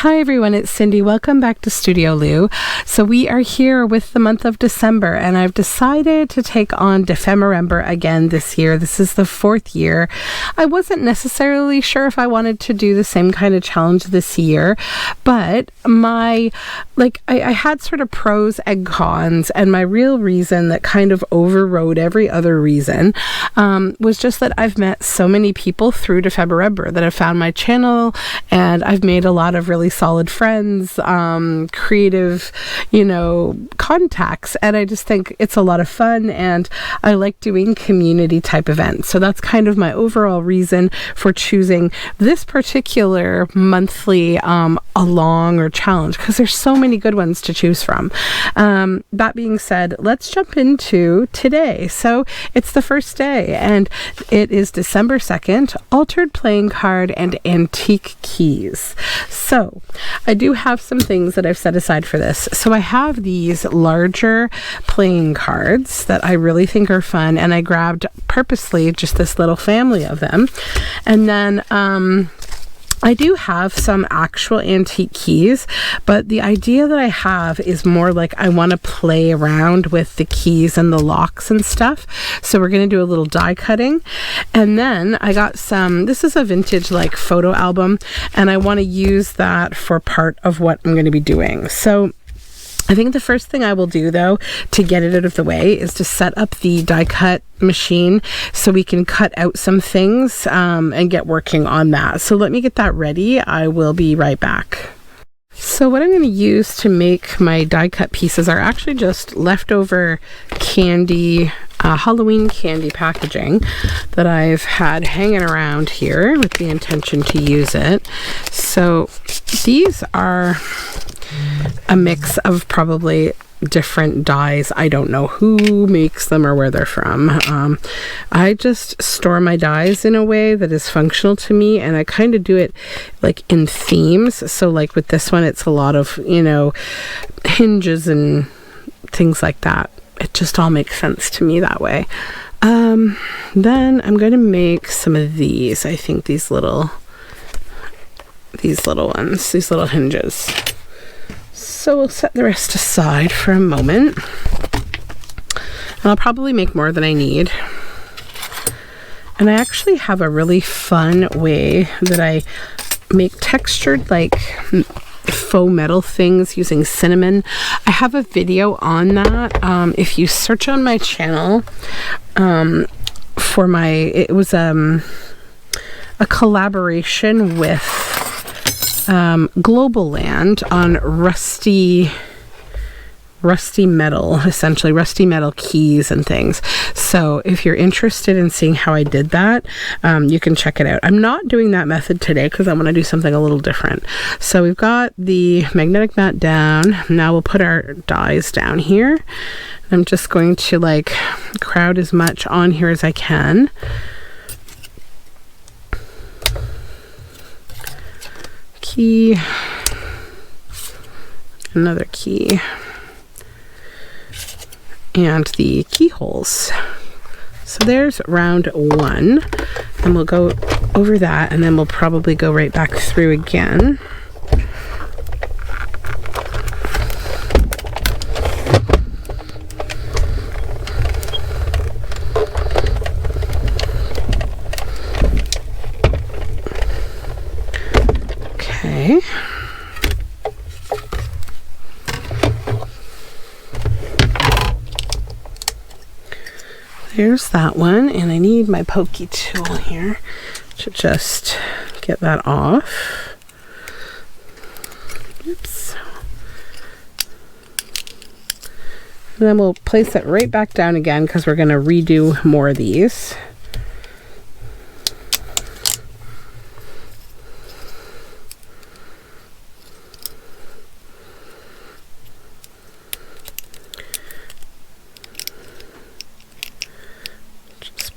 Hi everyone, it's Cindy. Welcome back to Studioloo. So we are here with the month of December, and I've decided to take on Dephemerember again this year. This is the fourth year. I wasn't necessarily sure if I wanted to do the same kind of challenge this year, but I had sort of pros and cons, and my real reason that kind of overrode every other reason was just that I've met so many people through Dephemerember that have found my channel, and I've made a lot of really solid friends, creative, contacts, and I just think it's a lot of fun, and I like doing community type events. So that's kind of my overall reason for choosing this particular monthly along or challenge, because there's so many good ones to choose from. That being said, let's jump into today. So it's the first day, and it is December 2nd, altered playing card and antique keys. So I do have some things that I've set aside for this. So I have these larger playing cards that I really think are fun, and I grabbed purposely just this little family of them. And then I do have some actual antique keys, but the idea that I have is more like I want to play around with the keys and the locks and stuff. So we're going to do a little die cutting. And then I got this is a vintage photo album, and I want to use that for part of what I'm going to be doing. So I think the first thing I will do, though, to get it out of the way is to set up the die cut machine so we can cut out some things and get working on that. So let me get that ready. I will be right back. So what I'm going to use to make my die cut pieces are actually just leftover candy, Halloween candy packaging that I've had hanging around here with the intention to use it. So these are a mix of probably different dyes. I don't know who makes them or where they're from. I just store my dyes in a way that is functional to me, and I kind of do it in themes. So with this one, it's a lot of hinges and things like that. It just all makes sense to me that way. Then I'm going to make some of these. I think these little ones, these little hinges. So we'll set the rest aside for a moment, and I'll probably make more than I need. And I actually have a really fun way that I make textured faux metal things using cinnamon. I have a video on that. If you search on my channel it was a collaboration with Global Land on rusty metal, essentially rusty metal keys and things. So if you're interested in seeing how I did that, you can check it out. I'm not doing that method today because I want to do something a little different. So we've got the magnetic mat down. Now we'll put our dies down here. I'm just going to crowd as much on here as I can. Key, another key, and the keyholes. So there's round one, and we'll go over that, and then we'll probably go right back through again. Okay. There's that one, and I need my pokey tool here to just get that off. Oops. And then we'll place it right back down again because we're going to redo more of these.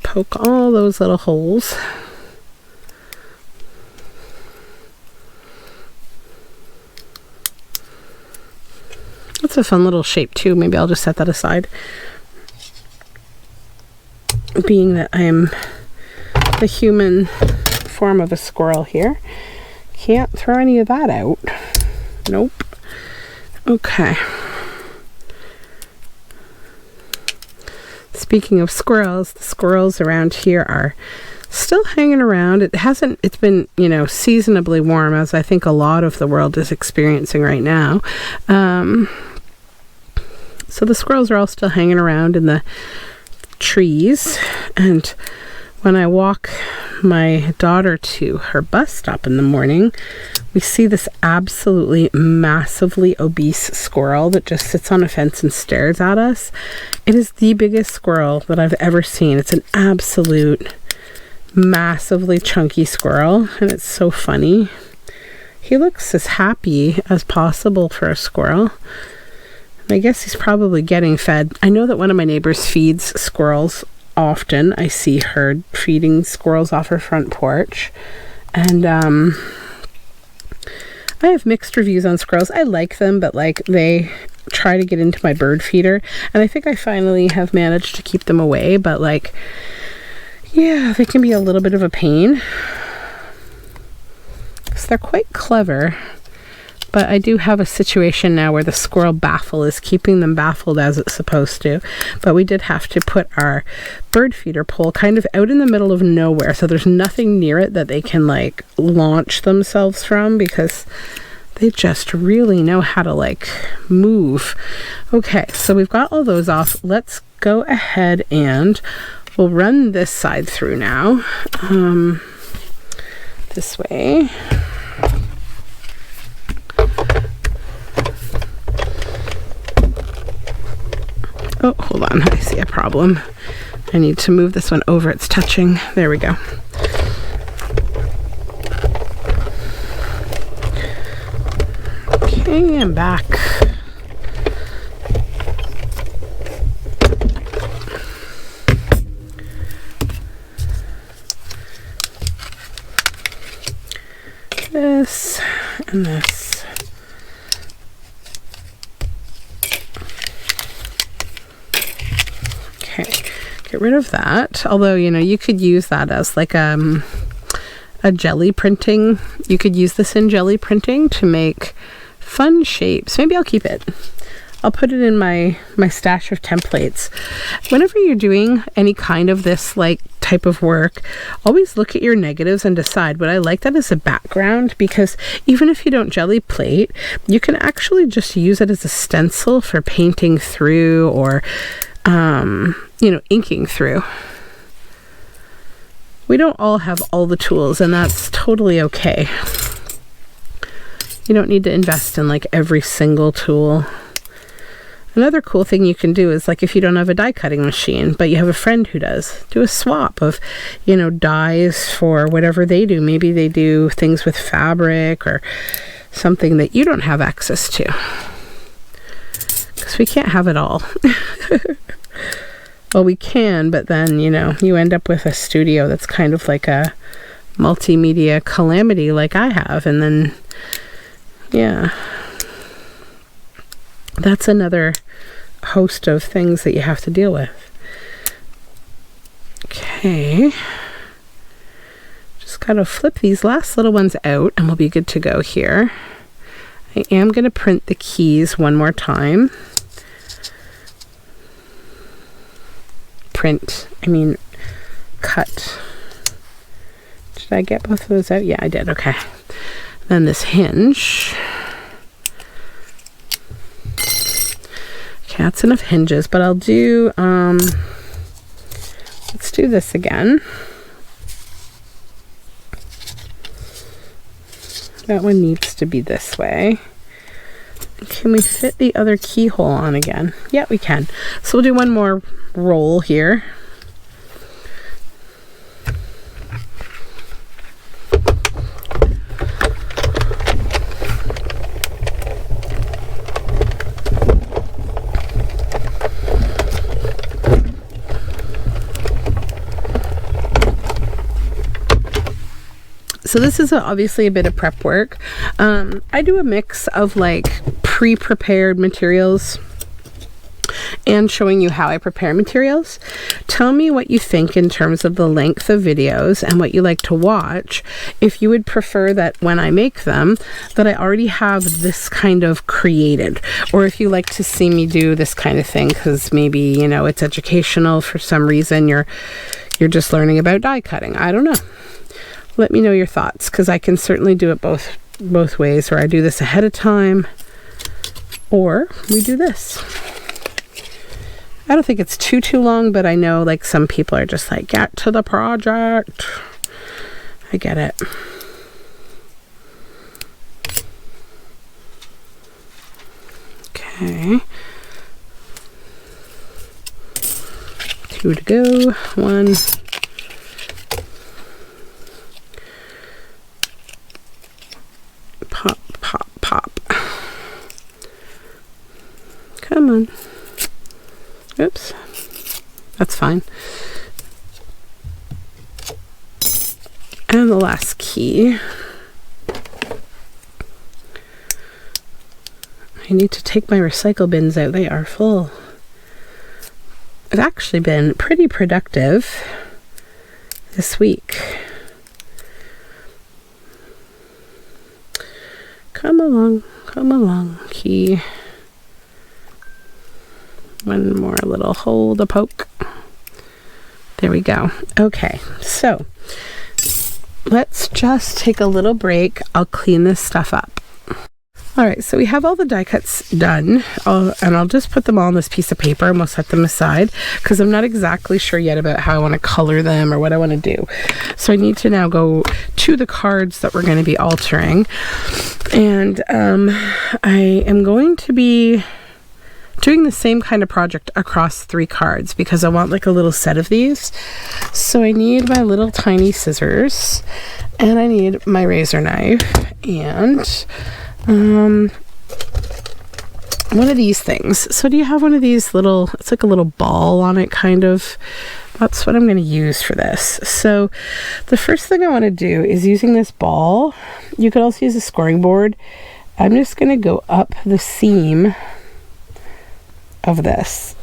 Poke all those little holes. That's a fun little shape too. Maybe I'll just set that aside. Being that I'm the human form of a squirrel here, can't throw any of that out. Nope. Okay. Speaking of squirrels, the squirrels around here are still hanging around. It's been, you know, seasonably warm, as I think a lot of the world is experiencing right now. So the squirrels are all still hanging around in the trees. And when I walk my daughter to her bus stop in the morning, we see this absolutely massively obese squirrel that just sits on a fence and stares at us. It is the biggest squirrel that I've ever seen. It's an absolute massively chunky squirrel, and it's so funny. He looks as happy as possible for a squirrel. I guess he's probably getting fed. I know that one of my neighbors feeds squirrels often. I see her feeding squirrels off her front porch. And I have mixed reviews on squirrels. I like them, but like they try to get into my bird feeder. And I think I finally have managed to keep them away. But like, yeah, they can be a little bit of a pain. So they're quite clever. But I do have a situation now where the squirrel baffle is keeping them baffled as it's supposed to. But we did have to put our bird feeder pole kind of out in the middle of nowhere. So there's nothing near it that they can like launch themselves from, because they just really know how to like move. Okay, so we've got all those off. Let's go ahead and we'll run this side through now. This way. Oh, hold on. I see a problem. I need to move this one over. It's touching. There we go. Okay, I'm back. This and this. Get rid of that. Although, you know, you could use that as like a jelly printing. You could use this in jelly printing to make fun shapes. Maybe I'll keep it. I'll put it in my stash of templates. Whenever you're doing any kind of this like type of work, always look at your negatives and decide, would I like that as a background? Because even if you don't jelly plate, you can actually just use it as a stencil for painting through, or you know, inking through. We don't all have all the tools, and that's totally okay. You don't need to invest in like every single tool. Another cool thing you can do is like if you don't have a die cutting machine, but you have a friend who does, do a swap of, you know, dies for whatever they do. Maybe they do things with fabric or something that you don't have access to. Because we can't have it all. Well, we can, but then, you know, you end up with a studio that's kind of like a multimedia calamity like I have. And then, yeah, that's another host of things that you have to deal with. Okay. Just gotta flip these last little ones out and we'll be good to go here. I am gonna print the keys one more time. Cut. Did I get both of those out? Yeah, I did. Okay. Then this hinge. Okay, that's enough hinges, but I'll do, let's do this again. That one needs to be this way. Can we fit the other keyhole on again? Yeah, we can. So we'll do one more roll here. So this is obviously a bit of prep work. I do a mix of like pre-prepared materials and showing you how I prepare materials. Tell me what you think in terms of the length of videos and what you like to watch. If you would prefer that when I make them, that I already have this kind of created, or if you like to see me do this kind of thing because maybe, you know, it's educational for some reason, you're just learning about die cutting. I don't know. Let me know your thoughts, because I can certainly do it both ways, or I do this ahead of time, or we do this. I don't think it's too long, but I know like some people are just like, get to the project. I get it. Okay. 2 to go. 1. Pop, pop, pop. Come on. Oops. That's fine. And the last key. I need to take my recycle bins out. They are full. I've actually been pretty productive this week. Come along, key. One more little hole to poke. There we go. Okay, so let's just take a little break. I'll clean this stuff up. All right, so we have all the die cuts done, and I'll just put them all on this piece of paper and we'll set them aside because I'm not exactly sure yet about how I want to color them or what I want to do. So I need to now go to the cards that we're going to be altering, and I am going to be doing the same kind of project across 3 cards because I want like a little set of these. So I need my little tiny scissors, and I need my razor knife, and one of these things. So do you have one of these little, it's like a little ball on it kind of? That's what I'm going to use for this. So the first thing I want to do is using this ball. You could also use a scoring board. I'm just going to go up the seam of this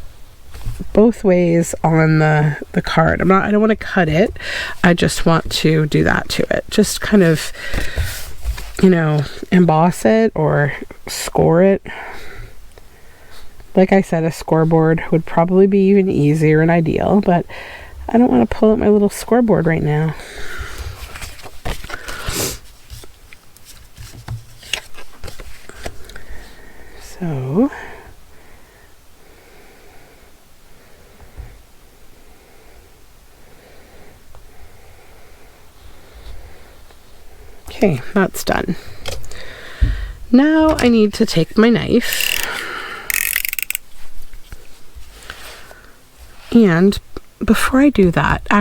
both ways on the card. I don't want to cut it. I just want to do that to it. Just kind of, you know, emboss it or score it. Like I said, a scoreboard would probably be even easier and ideal, but I don't want to pull out my little scoreboard right now. So okay, that's done. Now I need to take my knife, and before I do that, no,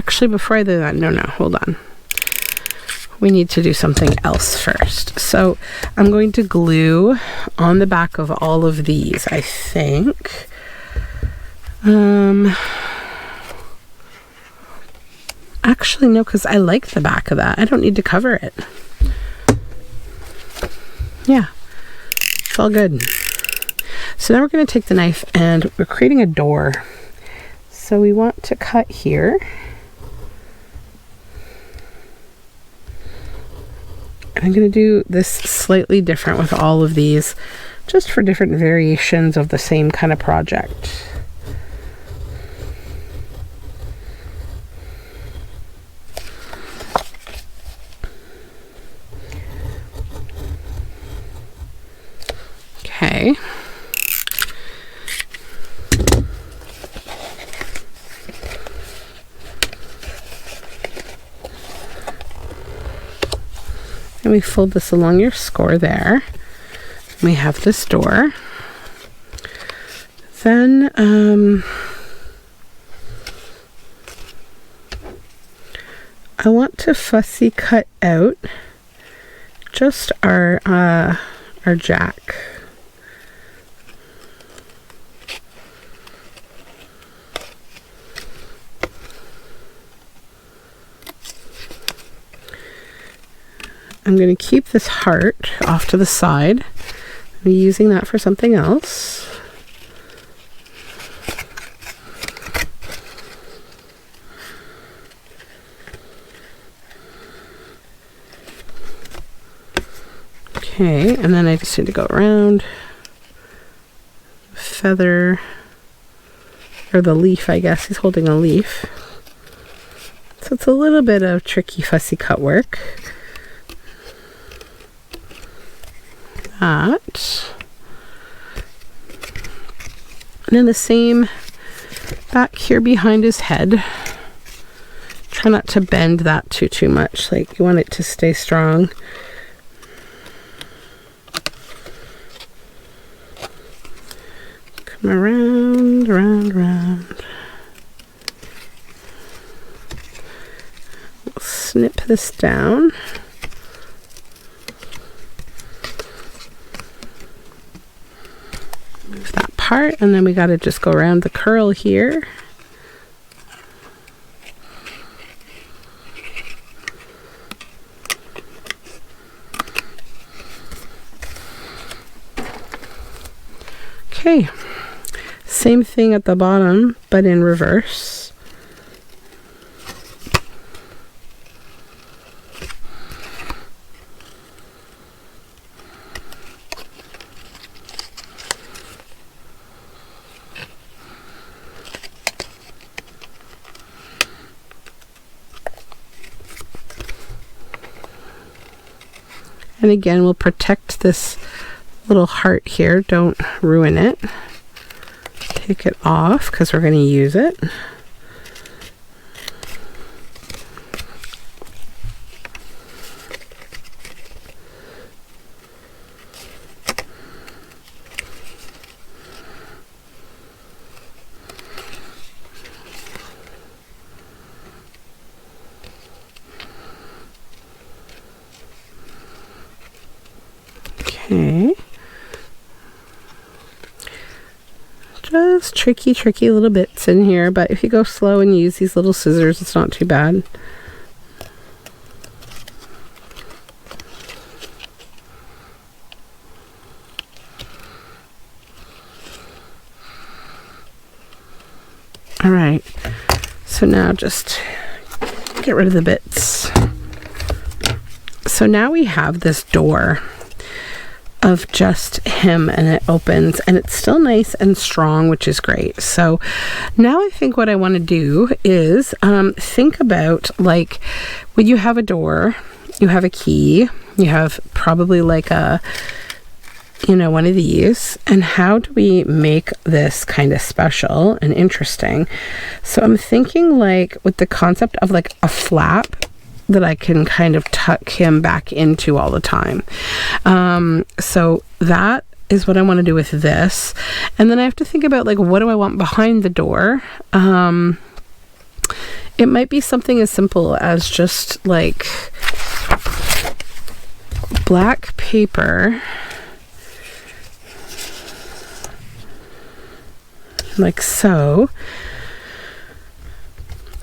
hold on. We need to do something else first. So I'm going to glue on the back of all of these, I think. Actually, no, because I like the back of that. I don't need to cover it. Yeah, it's all good. So now we're going to take the knife and we're creating a door. So we want to cut here. And I'm going to do this slightly different with all of these, just for different variations of the same kind of project. Okay. And we fold this along your score there. We have this door. Then I want to fussy cut out just our jack. I'm going to keep this heart off to the side. I'm using that for something else. Okay, and then I just need to go around feather, or the leaf, I guess. He's holding a leaf. So it's a little bit of tricky, fussy cut work. That. And then the same back here behind his head. Try not to bend that too much. Like, you want it to stay strong. Come around, around. We'll snip this down. Move that part, and then we got to just go around the curl here. Okay, same thing at the bottom, but in reverse. And again, we'll protect this little heart here. Don't ruin it. Take it off because we're going to use it. Okay. Just tricky little bits in here, but if you go slow and use these little scissors, it's not too bad. All right, so now just get rid of the bits. So now we have this door of just him, and it opens, and it's still nice and strong, which is great. So now I think what I want to do is think about, like, when you have a door, you have a key, you have probably like a, you know, one of these, and how do we make this kind of special and interesting? So I'm thinking, like, with the concept of like a flap that I can kind of tuck him back into all the time. So that is what I want to do with this. And then I have to think about, like, what do I want behind the door? It might be something as simple as just like black paper, like so.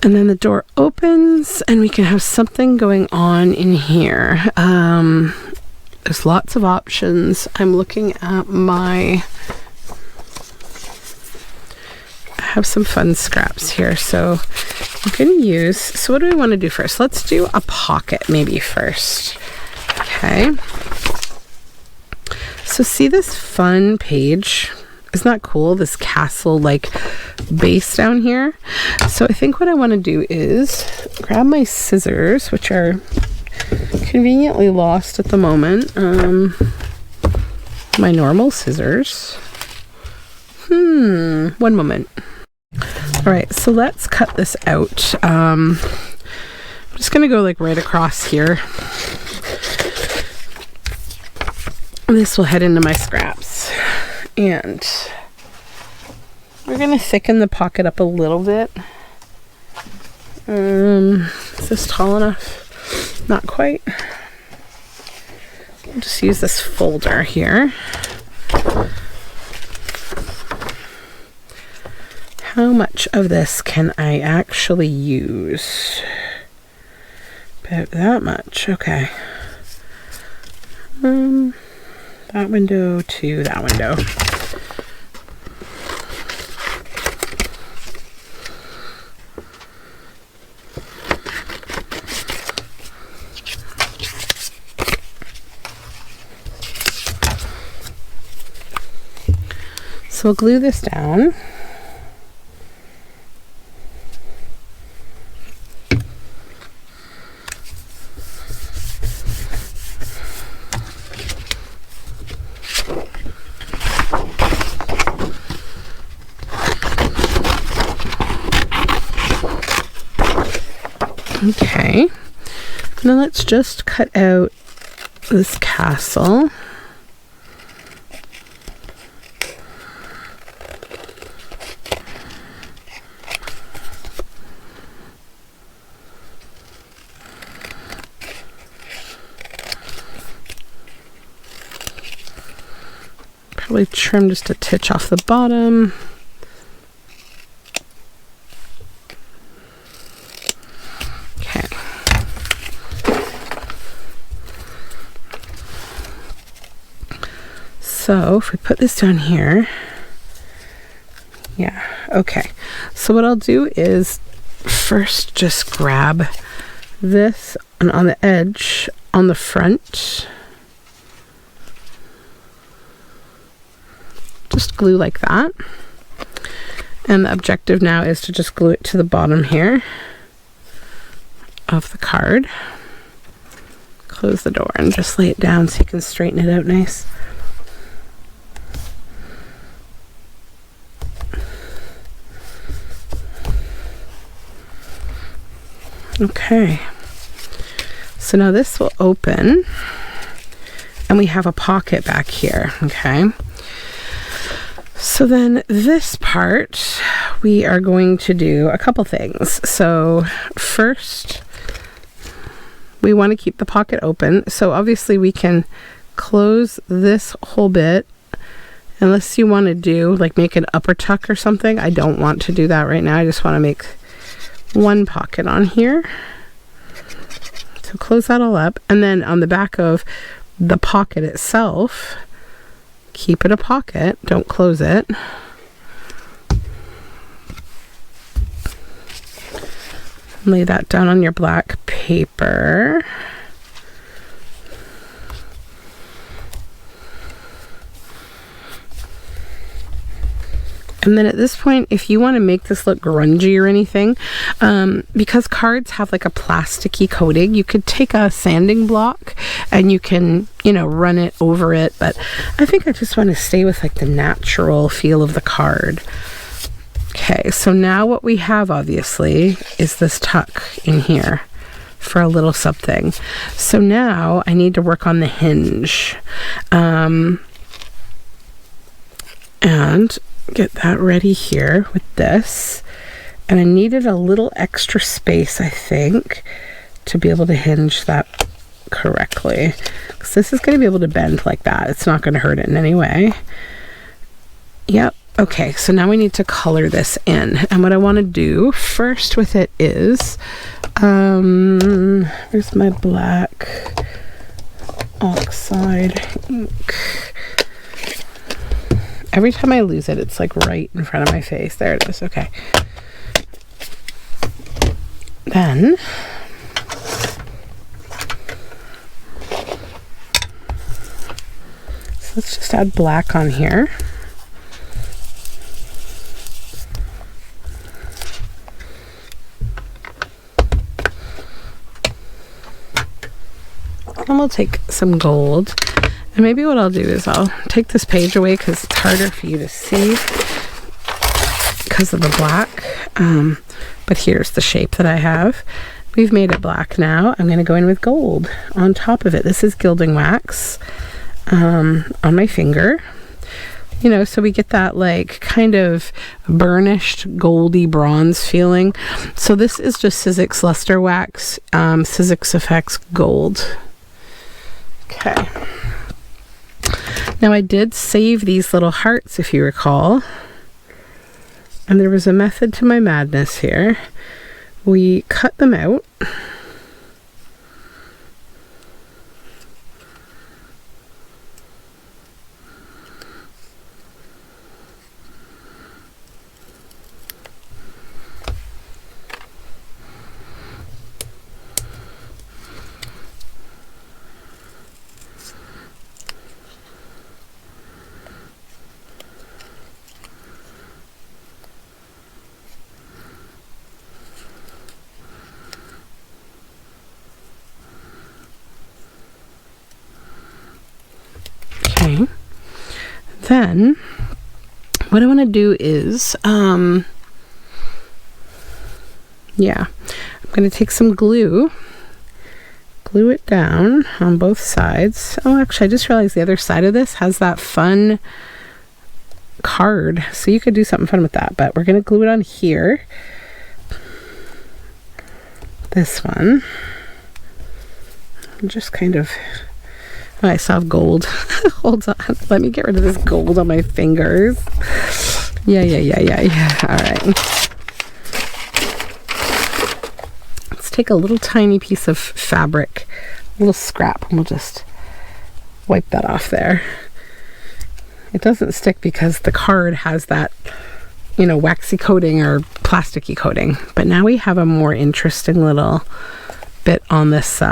And then the door opens and we can have something going on in here. There's lots of options. I'm looking at I have some fun scraps here. So I'm going to use, so what do we want to do first? Let's do a pocket maybe first. Okay. So see this fun page? Isn't that cool? This castle like base down here. So I think what I want to do is grab my scissors, which are conveniently lost at the moment. My normal scissors. One moment. All right, so let's cut this out. I'm just gonna go like right across here. This will head into my scraps. And we're going to thicken the pocket up a little bit. Is this tall enough? Not quite. I'll just use this folder here. How much of this can I actually use? About that much. Okay. That window to that window. So we'll glue this down. Okay, now let's just cut out this castle. Probably trim just a titch off the bottom. Okay. So if we put this down here, yeah, okay. So what I'll do is first just grab this, and on the edge, on the front, just glue like that. And the objective now is to just glue it to the bottom here of the card. Close the door and just lay it down so you can straighten it out nice. Okay, so now this will open and we have a pocket back here. Okay, so then this part we are going to do a couple things. So first we want to keep the pocket open, so obviously we can close this whole bit unless you want to do like make an upper tuck or something. I don't want to do that right now. I just want to make one pocket on here. So close that all up, and then on the back of the pocket itself, keep it a pocket, don't close it. Lay that down on your black paper. And then at this point, if you want to make this look grungy or anything, because cards have like a plasticky coating, you could take a sanding block and you can, you know, run it over it. But I think I just want to stay with like the natural feel of the card. Okay, so now what we have obviously is this tuck in here for a little something. So now I need to work on the hinge. And get that ready here with this, and I needed a little extra space, I think, to be able to hinge that correctly, because this is going to be able to bend like that. It's not going to hurt it in any way. Yep. Okay, so now we need to color this in, and what I want to do first with it is where's my black oxide ink? Every time I lose it, it's like right in front of my face. There it is. Okay. Then so let's just add black on here. And we'll take some gold. And maybe what I'll do is I'll take this page away because it's harder for you to see because of the black. But here's the shape that I have. We've made it black now. I'm going to go in with gold on top of it. This is gilding wax on my finger. You know, so we get that like kind of burnished goldy bronze feeling. So this is just Sizzix Luster Wax, Sizzix Effects Gold. Okay. Now I did save these little hearts, if you recall, and there was a method to my madness here. We cut them out, Okay. Then what I want to do is, yeah, I'm going to take some glue it down on both sides. Oh, actually, I just realized the other side of this has that fun card, so you could do something fun with that, but we're going to glue it on here. This one. I'm just kind of, oh, I saw gold. Hold on, let me get rid of this gold on my fingers. Yeah. All right. Take a little tiny piece of fabric, a little scrap, and we'll just wipe that off there. It doesn't stick because the card has that, you know, waxy coating or plasticky coating. But now we have a more interesting little bit on this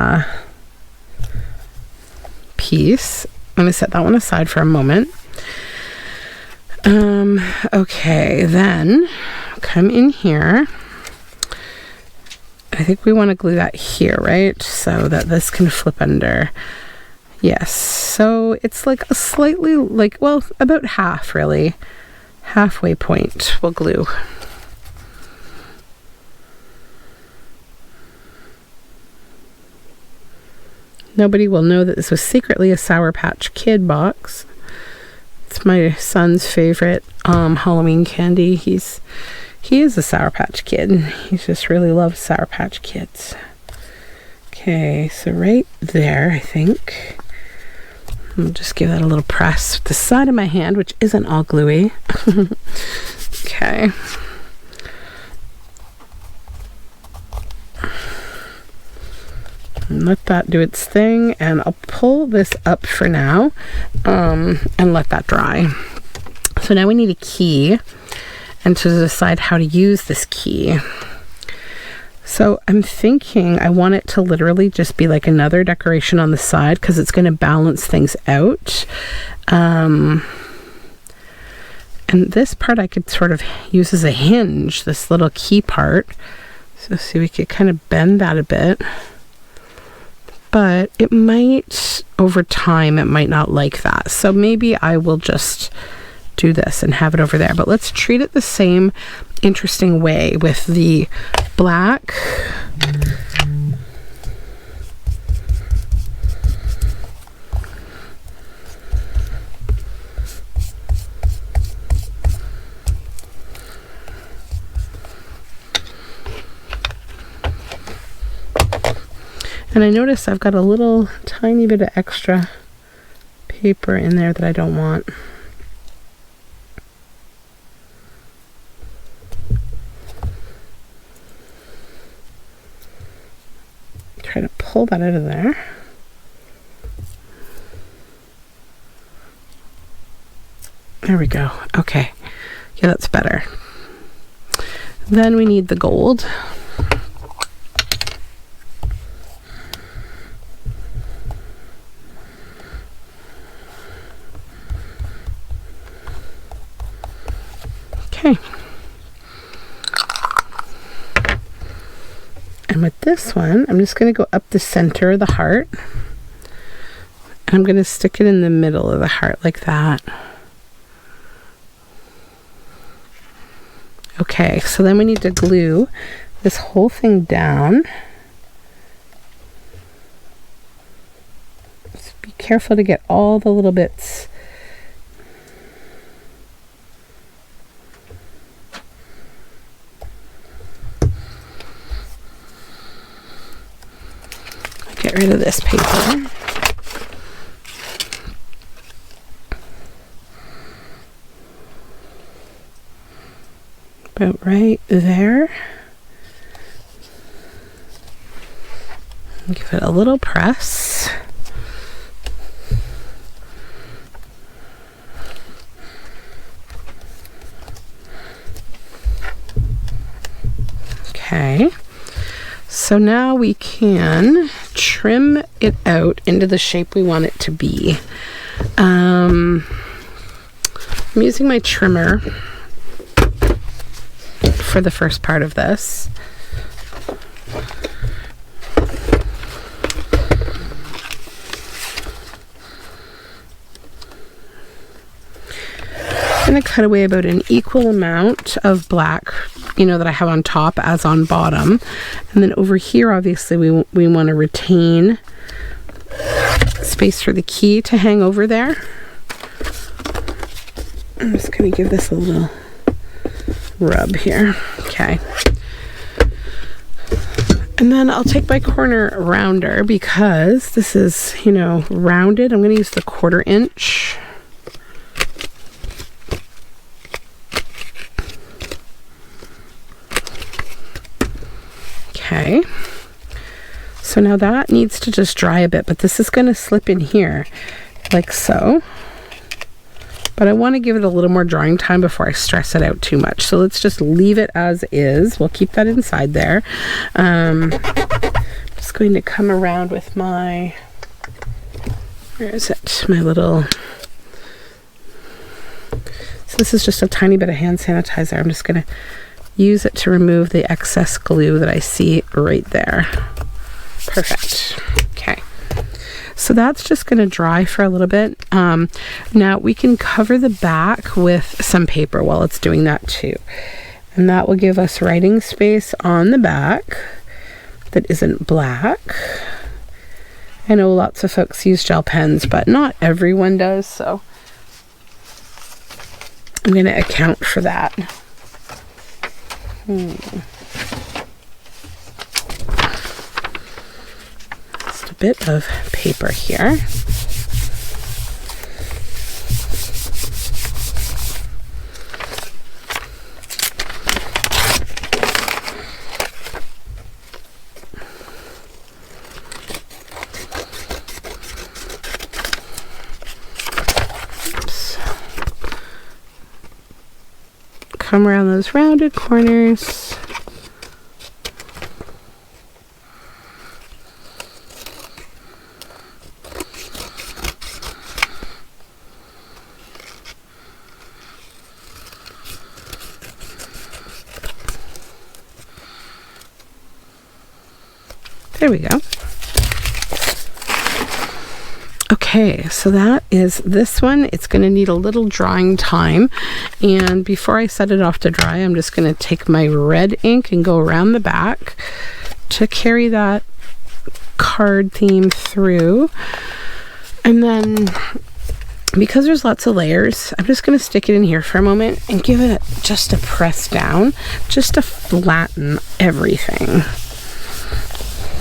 piece. I'm going to set that one aside for a moment. Okay, then come in here. I think we want to glue that here, right? So that this can flip under. Yes, so it's like a slightly, like, well, about half really. Halfway point we'll glue. Nobody will know that this was secretly a Sour Patch Kid box. It's my son's favorite Halloween candy. He is a Sour Patch Kid. He just really loves Sour Patch Kids. Okay, so right there, I think. I'll just give that a little press with the side of my hand, which isn't all gluey. Okay. And let that do its thing, and I'll pull this up for now, and let that dry. So now we need a key, and to decide how to use this key. So I'm thinking I want it to literally just be like another decoration on the side, because it's going to balance things out. And this part I could sort of use as a hinge, this little key part. So see, we could kind of bend that a bit. But it might, over time, it might not like that. So maybe I will just do this and have it over there. But let's treat it the same interesting way with the black. And I notice I've got a little tiny bit of extra paper in there that I don't want. Try to pull that out of there. There we go. Okay. Yeah, that's better. Then we need the gold. Okay. And with this one, I'm just going to go up the center of the heart. And I'm going to stick it in the middle of the heart like that. Okay, so then we need to glue this whole thing down. Just be careful to get all the little bits. Get rid of this paper. About right there. Give it a little press. Okay. So now we can trim it out into the shape we want it to be. I'm using my trimmer for the first part of this. going to cut away about an equal amount of black, you know, that I have on top as on bottom. And then over here, obviously, we want to retain space for the key to hang over there. I'm just going to give this a little rub here. Okay. And then I'll take my corner rounder because this is, you know, rounded. I'm going to use the 1/4 inch. Okay. So now that needs to just dry a bit, but this is going to slip in here like so. But I want to give it a little more drying time before I stress it out too much. So let's just leave it as is. We'll keep that inside there. I'm just going to come around with my, where is it? My little, so this is just a tiny bit of hand sanitizer. I'm just going to use it to remove the excess glue that I see right there. Perfect. Okay. So that's just going to dry for a little bit. Now we can cover the back with some paper while it's doing that too. And that will give us writing space on the back that isn't black. I know lots of folks use gel pens, but not everyone does, so I'm going to account for that. Just a bit of paper here. Come around those rounded corners. There we go. Okay, so that is this one. It's going to need a little drying time, and before I set it off to dry, I'm just going to take my red ink and go around the back to carry that card theme through. And then because there's lots of layers, I'm just going to stick it in here for a moment and give it just a press down, just to flatten everything.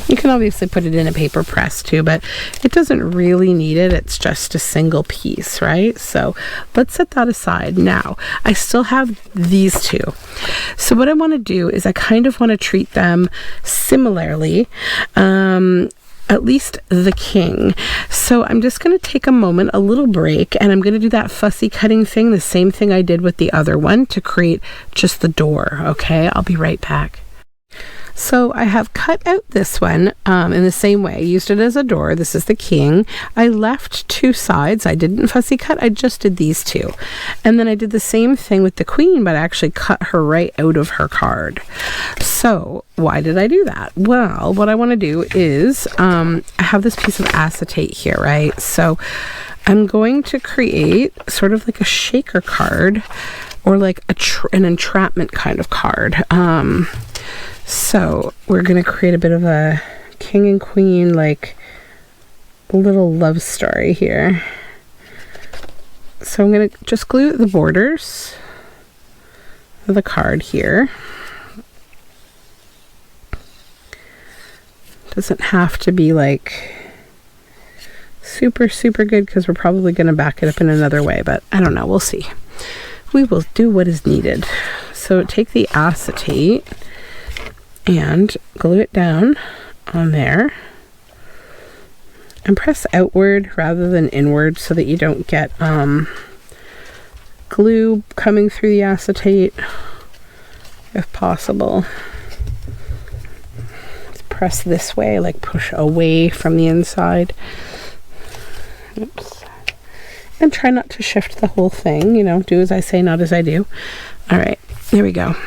You can obviously put it in a paper press too, but it doesn't really need it. It's just a single piece, right? So let's set that aside. Now, I still have these two. So what I want to do is I kind of want to treat them similarly, at least the king. So I'm just going to take a moment, a little break, and I'm going to do that fussy cutting thing, the same thing I did with the other one, to create just the door, okay? I'll be right back. So I have cut out this one in the same way. I used it as a door. This is the king. I left two sides. I didn't fussy cut. I just did these two. And then I did the same thing with the queen, but I actually cut her right out of her card. So why did I do that? Well, what I want to do is I have this piece of acetate here, right? So I'm going to create sort of like a shaker card, or like an entrapment kind of card. So we're going to create a bit of a king and queen, like little love story here. So I'm going to just glue the borders of the card here. Doesn't have to be like super, super good, because we're probably going to back it up in another way, but I don't know. We'll see. We will do what is needed. So take the acetate and glue it down on there, and press outward rather than inward so that you don't get glue coming through the acetate if possible. Let's press this way, like push away from the inside. Oops. And try not to shift the whole thing, you know, do as I say, not as I do. All right, there we go.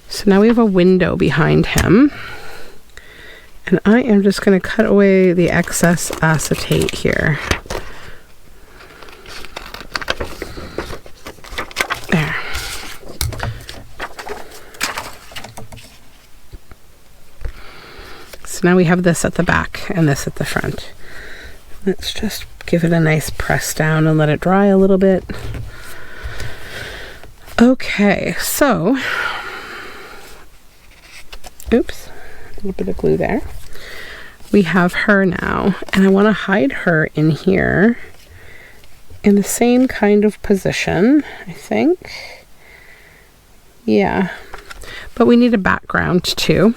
So now we have a window behind him, and I am just going to cut away the excess acetate here. So now we have this at the back and this at the front. Let's just give it a nice press down and let it dry a little bit. Okay, so, oops, a little bit of glue there. We have her now, and I want to hide her in here in the same kind of position, I think. Yeah, but we need a background too.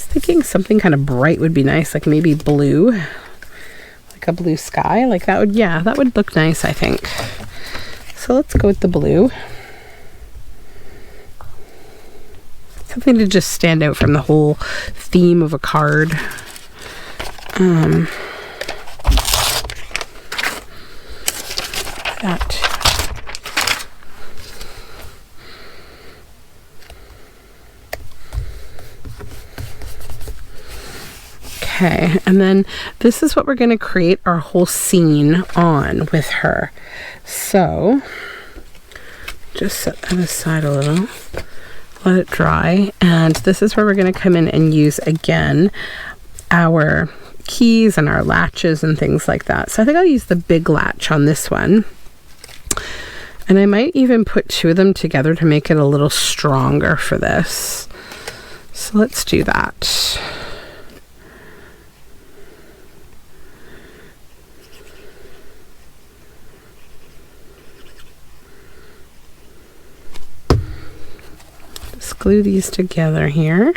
Thinking something kind of bright would be nice, like maybe blue, like a blue sky, like that would, yeah, that would look nice, I think. So let's go with the blue. Something to just stand out from the whole theme of a card. That. Okay, and then this is what we're going to create our whole scene on with her. So, just set that aside a little, let it dry, and this is where we're going to come in and use again our keys and our latches and things like that. So I think I'll use the big latch on this one. And I might even put two of them together to make it a little stronger for this. So let's do that. Just glue these together here.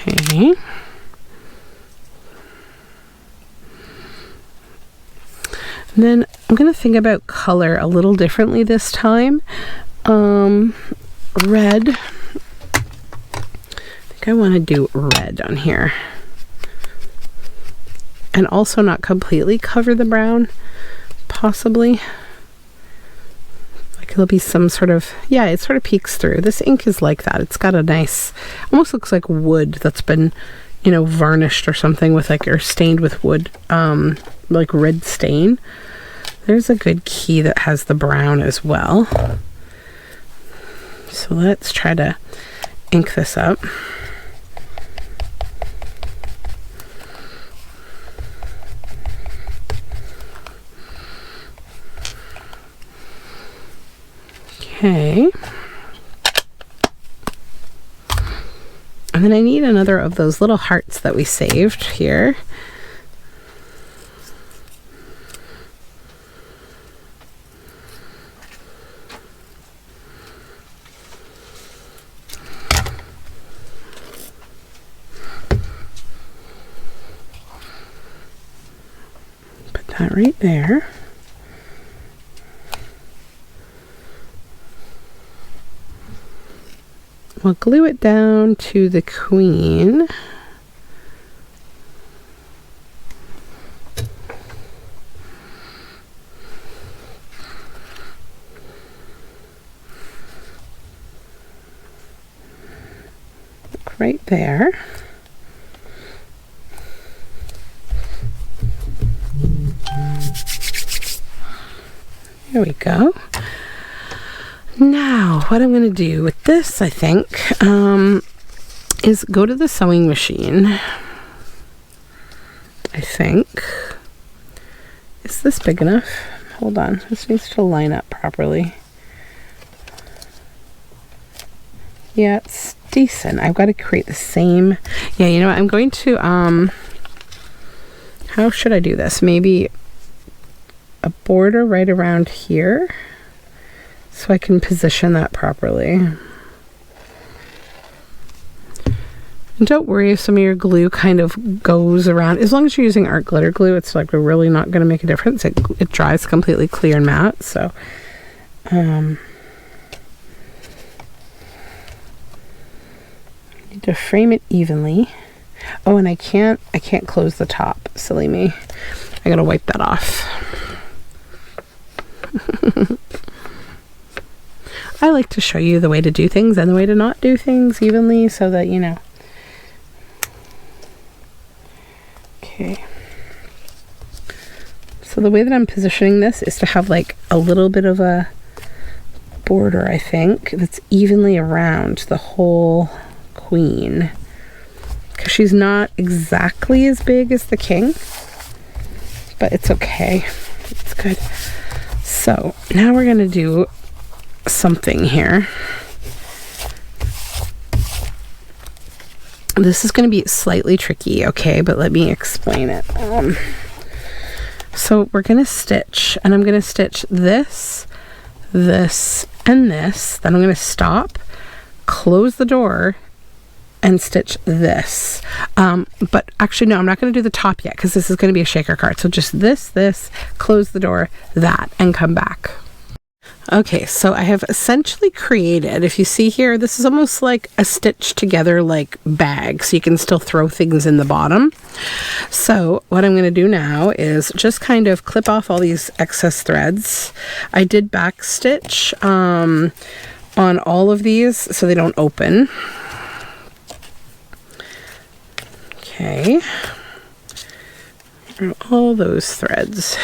Okay. And then I'm going to think about color a little differently this time. Red. I think I want to do red on here. And also not completely cover the brown, possibly. Like it'll be some sort of, yeah, it sort of peeks through. This ink is like that. It's got a nice, almost looks like wood that's been, you know, varnished or something with like, or stained with wood, like red stain. There's a good key that has the brown as well. So let's try to ink this up. Okay. And then I need another of those little hearts that we saved here. Put that right there. We'll glue it down to the queen. Look right there. There we go. Now, what I'm going to do with this, I think, is go to the sewing machine. I think. Is this big enough? Hold on. This needs to line up properly. Yeah, it's decent. I've got to create the same. Yeah, you know what? I'm going to, how should I do this? Maybe a border right around here. So I can position that properly. And don't worry if some of your glue kind of goes around. As long as you're using art glitter glue, it's like really not going to make a difference. It dries completely clear and matte. So, need to frame it evenly. Oh, and I can't close the top. Silly me. I gotta wipe that off. I like to show you the way to do things and the way to not do things evenly so that you know. Okay. So the way that I'm positioning this is to have like a little bit of a border, I think, that's evenly around the whole queen. Because she's not exactly as big as the king, but it's okay. It's good. So now we're going to do something here. This is going to be slightly tricky, okay, but let me explain it. So we're going to stitch, and I'm going to stitch this, this, and this. Then I'm going to stop, close the door, and stitch this. But actually, no, I'm not going to do the top yet because this is going to be a shaker card. So just this, close the door, that, and come back. Okay, so I have essentially created, if you see here, this is almost like a stitched together like bag, so you can still throw things in the bottom. So what I'm going to do now is just kind of clip off all these excess threads. I did back stitch on all of these so they don't open. Okay, all those threads.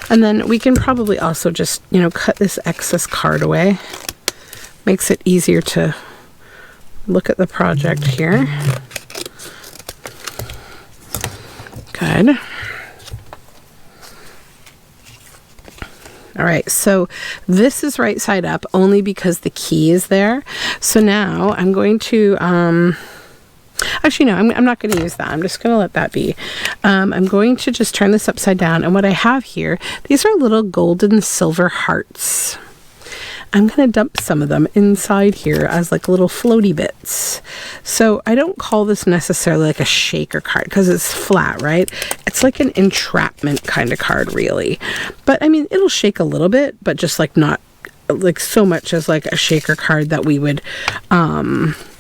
And then we can probably also just, you know, cut this excess card away. Makes it easier to look at the project here. Good. All right, so this is right side up only because the key is there. So now I'm going to, actually, no, I'm not going to use that. I'm just going to let that be. I'm going to just turn this upside down. And what I have here, these are little golden silver hearts. I'm going to dump some of them inside here as like little floaty bits. So I don't call this necessarily like a shaker card because it's flat, right? It's like an entrapment kind of card, really. But I mean, it'll shake a little bit, but just like not like so much as like a shaker card that we would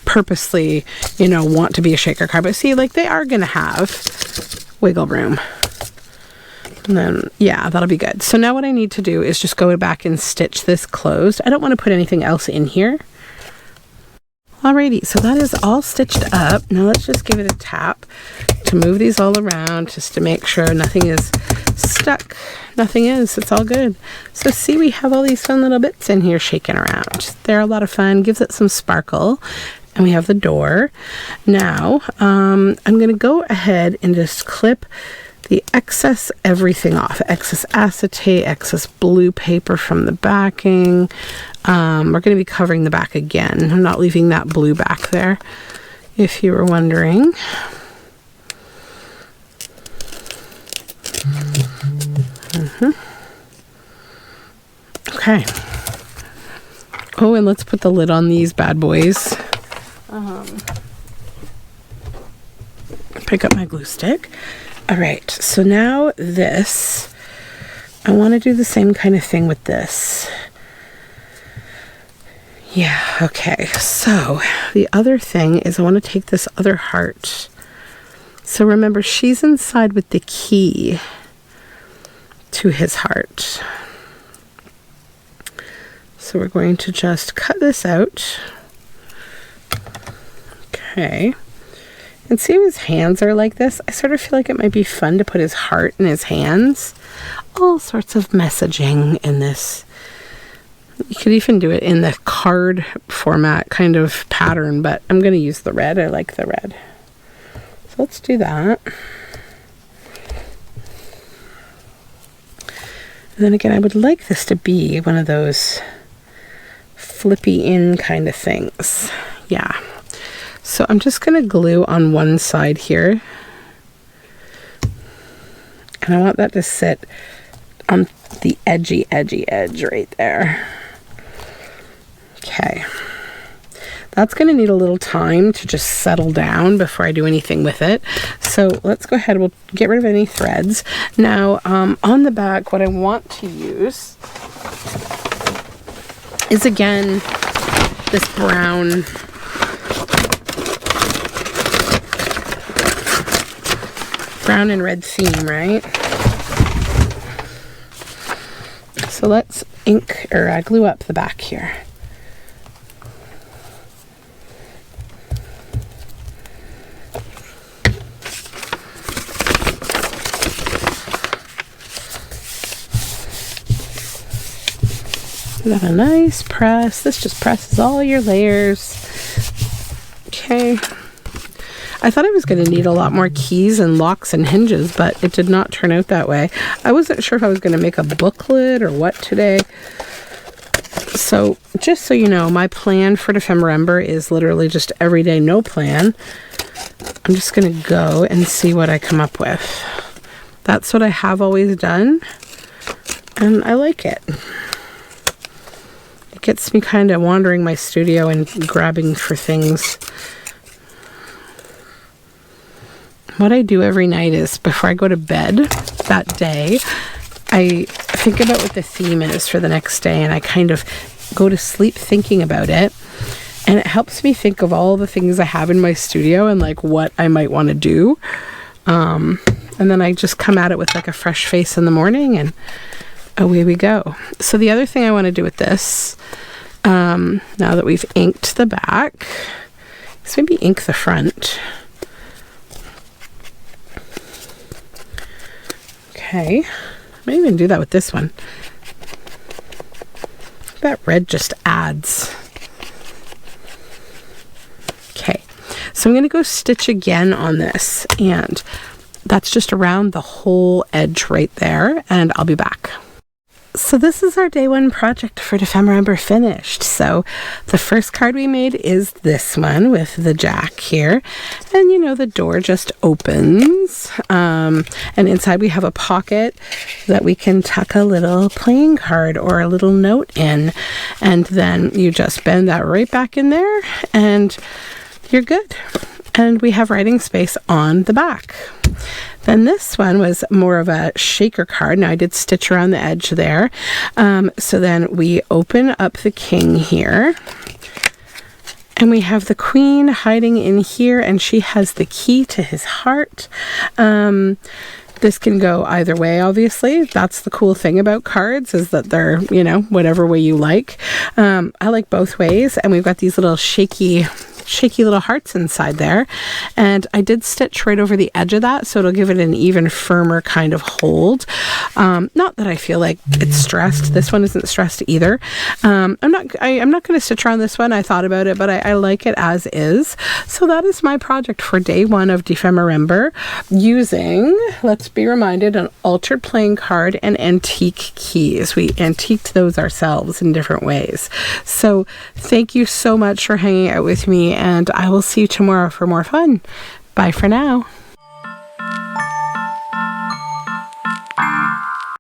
purposely, you know, want to be a shaker card. But see, like they are going to have wiggle room. And then, yeah, that'll be good. So now what I need to do is just go back and stitch this closed. I don't want to put anything else in here. Alrighty, so that is all stitched up. Now let's just give it a tap to move these all around just to make sure nothing is stuck. Nothing is. It's all good. So see, we have all these fun little bits in here shaking around. They're a lot of fun. Gives it some sparkle. And we have the door. Now, I'm going to go ahead and just clip the excess everything off. Excess acetate, excess blue paper from the backing. We're going to be covering the back again. I'm not leaving that blue back there, if you were wondering. Okay. Oh, and let's put the lid on these bad boys. Pick up my glue stick. All right, so now this, I want to do the same kind of thing with this. Yeah, okay, so the other thing is I want to take this other heart. So remember, she's inside with the key to his heart. So we're going to just cut this out. Okay. And see how his hands are like this? I sort of feel like it might be fun to put his heart in his hands. All sorts of messaging in this. You could even do it in the card format kind of pattern, but I'm going to use the red. I like the red. So let's do that. And then again, I would like this to be one of those flippy in kind of things. Yeah. So I'm just going to glue on one side here. And I want that to sit on the edgy edge right there. Okay. That's going to need a little time to just settle down before I do anything with it. So let's go ahead. We'll get rid of any threads. Now, on the back, what I want to use is, again, this brown brown and red theme, right? So let's ink or glue up the back here. Got a nice press. This just presses all your layers. Okay. I thought I was going to need a lot more keys and locks and hinges, but it did not turn out that way. I wasn't sure if I was going to make a booklet or what today. So just so you know, my plan for Dephemerember is literally just everyday no plan. I'm just going to go and see what I come up with. That's what I have always done, and I like it. It gets me kind of wandering my studio and grabbing for things. What I do every night is before I go to bed that day, I think about what the theme is for the next day, and I kind of go to sleep thinking about it. And it helps me think of all the things I have in my studio and like what I might want to do. And then I just come at it with like a fresh face in the morning, and away we go. So the other thing I want to do with this, now that we've inked the back, is maybe ink the front. Okay, I might even do that with this one. That red just adds. Okay, so I'm going to go stitch again on this, and that's just around the whole edge right there, and I'll be back. So this is our day one project for Dephemerember finished. So the first card we made is this one with the jack here, and you know, the door just opens, and inside we have a pocket that we can tuck a little playing card or a little note in, and then you just bend that right back in there and you're good. And we have writing space on the back. Then this one was more of a shaker card. Now I did stitch around the edge there. So then we open up the king here, and we have the queen hiding in here, and she has the key to his heart. This can go either way, obviously. That's the cool thing about cards, is that they're, you know, whatever way you like. I like both ways, and we've got these little shaky little hearts inside there, and I did stitch right over the edge of that, so it'll give it an even firmer kind of hold. Not that I feel like it's stressed. This one isn't stressed either. I'm not going to stitch around this one. I thought about it, but I like it as is. So that is my project for day one of Dephemerember, using, let's be reminded, an altered playing card and antique keys. We antiqued those ourselves in different ways. So thank you so much for hanging out with me, and I will see you tomorrow for more fun. Bye for now.